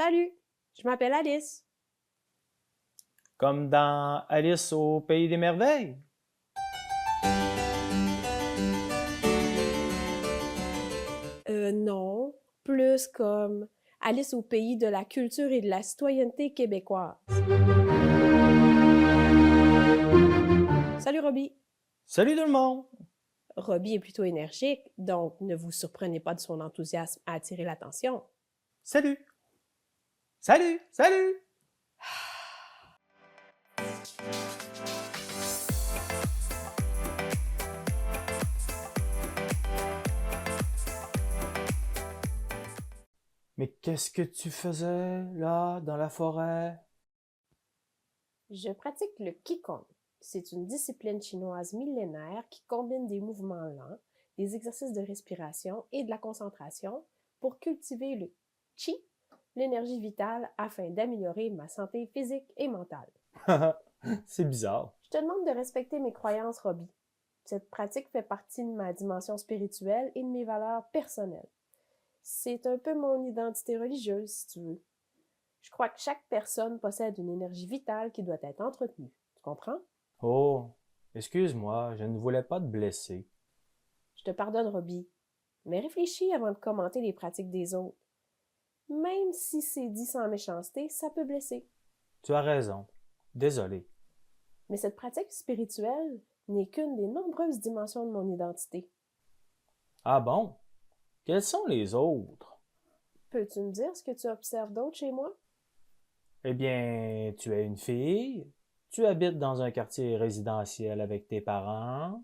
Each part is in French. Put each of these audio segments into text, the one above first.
Salut, je m'appelle Alice. Comme dans Alice au Pays des Merveilles. Non, plus comme Alice au pays de la culture et de la citoyenneté québécoise. Salut Robbie. Salut tout le monde! Robbie est plutôt énergique, donc ne vous surprenez pas de son enthousiasme à attirer l'attention. Salut! Salut! Salut! Mais qu'est-ce que tu faisais là dans la forêt? Je pratique le Qigong. C'est une discipline chinoise millénaire qui combine des mouvements lents, des exercices de respiration et de la concentration pour cultiver le Qi, l'énergie vitale, afin d'améliorer ma santé physique et mentale. C'est bizarre. Je te demande de respecter mes croyances, Robbie. Cette pratique fait partie de ma dimension spirituelle et de mes valeurs personnelles. C'est un peu mon identité religieuse, si tu veux. Je crois que chaque personne possède une énergie vitale qui doit être entretenue. Tu comprends? Oh, excuse-moi, je ne voulais pas te blesser. Je te pardonne, Robbie, mais réfléchis avant de commenter les pratiques des autres. Même si c'est dit sans méchanceté, ça peut blesser. Tu as raison. Désolé. Mais cette pratique spirituelle n'est qu'une des nombreuses dimensions de mon identité. Ah bon? Quels sont les autres? Peux-tu me dire ce que tu observes d'autre chez moi? Eh bien, tu es une fille, tu habites dans un quartier résidentiel avec tes parents,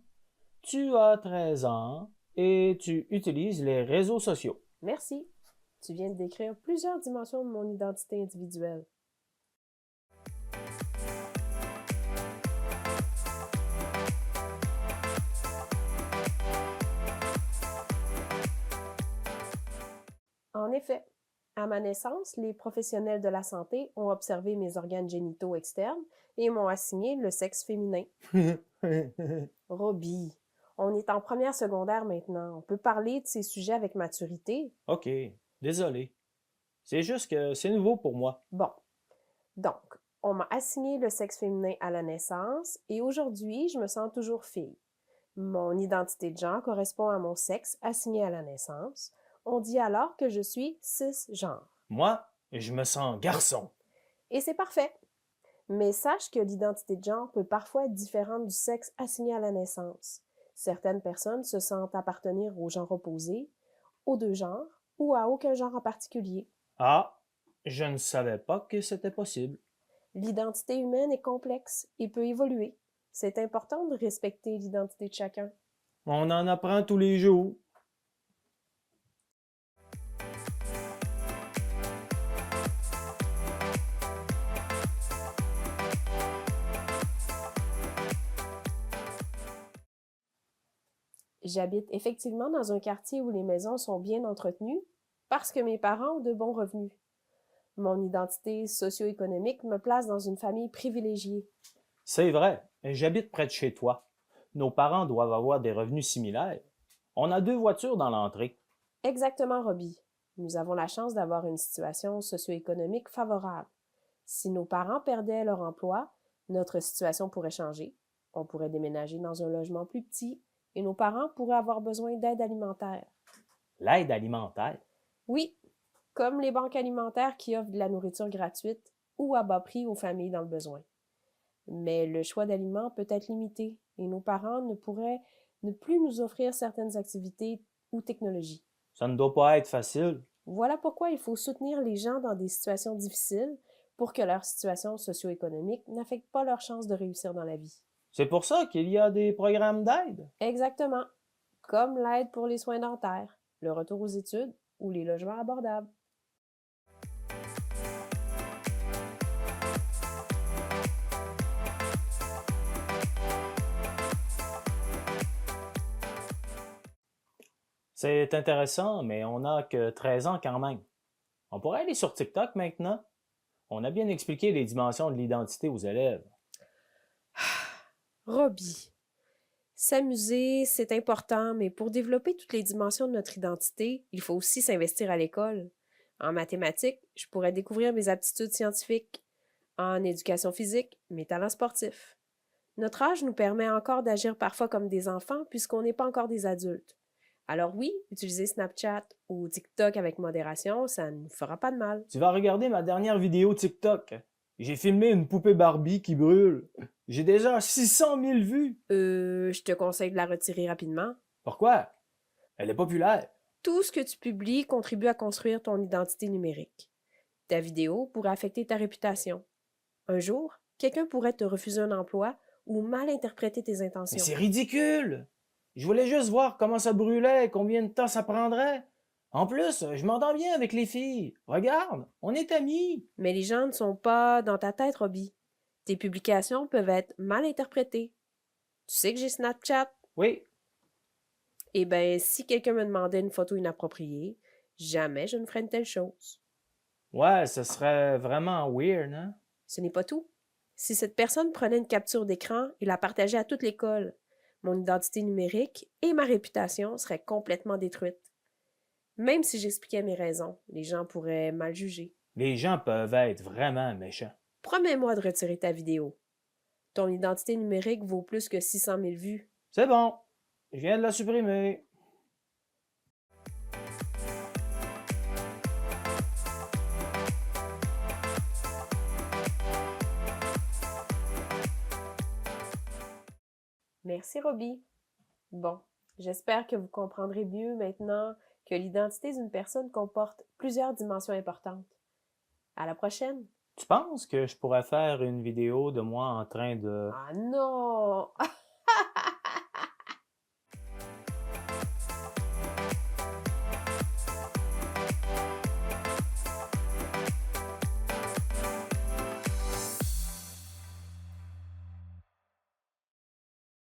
tu as 13 ans et tu utilises les réseaux sociaux. Merci. Tu viens de décrire plusieurs dimensions de mon identité individuelle. En effet, à ma naissance, les professionnels de la santé ont observé mes organes génitaux externes et m'ont assigné le sexe féminin. Robbie, on est en première secondaire maintenant. On peut parler de ces sujets avec maturité. OK, désolé. C'est juste que c'est nouveau pour moi. Bon, donc, on m'a assigné le sexe féminin à la naissance et aujourd'hui, je me sens toujours fille. Mon identité de genre correspond à mon sexe assigné à la naissance. On dit alors que je suis cisgenre. Moi, je me sens garçon. Et c'est parfait. Mais sache que l'identité de genre peut parfois être différente du sexe assigné à la naissance. Certaines personnes se sentent appartenir au genre opposé, aux deux genres ou à aucun genre en particulier. Ah, je ne savais pas que c'était possible. L'identité humaine est complexe et peut évoluer. C'est important de respecter l'identité de chacun. On en apprend tous les jours. J'habite effectivement dans un quartier où les maisons sont bien entretenues parce que mes parents ont de bons revenus. Mon identité socio-économique me place dans une famille privilégiée. C'est vrai, j'habite près de chez toi. Nos parents doivent avoir des revenus similaires. On a 2 voitures dans l'entrée. Exactement, Robbie. Nous avons la chance d'avoir une situation socio-économique favorable. Si nos parents perdaient leur emploi, notre situation pourrait changer. On pourrait déménager dans un logement plus petit et nos parents pourraient avoir besoin d'aide alimentaire. L'aide alimentaire. Oui, comme les banques alimentaires qui offrent de la nourriture gratuite ou à bas prix aux familles dans le besoin. Mais le choix d'aliments peut être limité et nos parents ne pourraient ne plus nous offrir certaines activités ou technologies. Ça ne doit pas être facile. Voilà pourquoi il faut soutenir les gens dans des situations difficiles pour que leur situation socio-économique n'affecte pas leur chance de réussir dans la vie. C'est pour ça qu'il y a des programmes d'aide. Exactement, comme l'aide pour les soins dentaires, le retour aux études ou les logements abordables. C'est intéressant, mais on n'a que 13 ans quand même. On pourrait aller sur TikTok maintenant. On a bien expliqué les dimensions de l'identité aux élèves. Robbie, s'amuser, c'est important, mais pour développer toutes les dimensions de notre identité, il faut aussi s'investir à l'école. En mathématiques, je pourrais découvrir mes aptitudes scientifiques. En éducation physique, mes talents sportifs. Notre âge nous permet encore d'agir parfois comme des enfants puisqu'on n'est pas encore des adultes. Alors oui, utiliser Snapchat ou TikTok avec modération, ça ne nous fera pas de mal. Tu vas regarder ma dernière vidéo TikTok. J'ai filmé une poupée Barbie qui brûle. J'ai déjà 600 000 vues. Je te conseille de la retirer rapidement. Pourquoi? Elle est populaire. Tout ce que tu publies contribue à construire ton identité numérique. Ta vidéo pourrait affecter ta réputation. Un jour, quelqu'un pourrait te refuser un emploi ou mal interpréter tes Mais intentions. c'est ridicule! Je voulais juste voir comment ça brûlait, combien de temps ça prendrait. En plus, je m'entends bien avec les filles. Regarde, on est amis. Mais les gens ne sont pas dans ta tête, Robbie. Tes publications peuvent être mal interprétées. Tu sais que j'ai Snapchat? Oui, Eh bien, si quelqu'un me demandait une photo inappropriée, jamais je ne ferais une telle chose. ouais, ce serait vraiment weird, hein? Ce n'est pas tout. Si cette personne prenait une capture d'écran et la partageait à toute l'école, mon identité numérique et ma réputation seraient complètement détruites. Même si j'expliquais mes raisons, les gens pourraient mal juger. Les gens peuvent être vraiment méchants. Promets-moi de retirer ta vidéo. Ton identité numérique vaut plus que 600 000 vues. C'est bon, je viens de la supprimer. Merci, Robbie. Bon, j'espère que vous comprendrez mieux maintenant que l'identité d'une personne comporte plusieurs dimensions importantes. À la prochaine! Tu penses que je pourrais faire une vidéo de moi en train de... Ah non!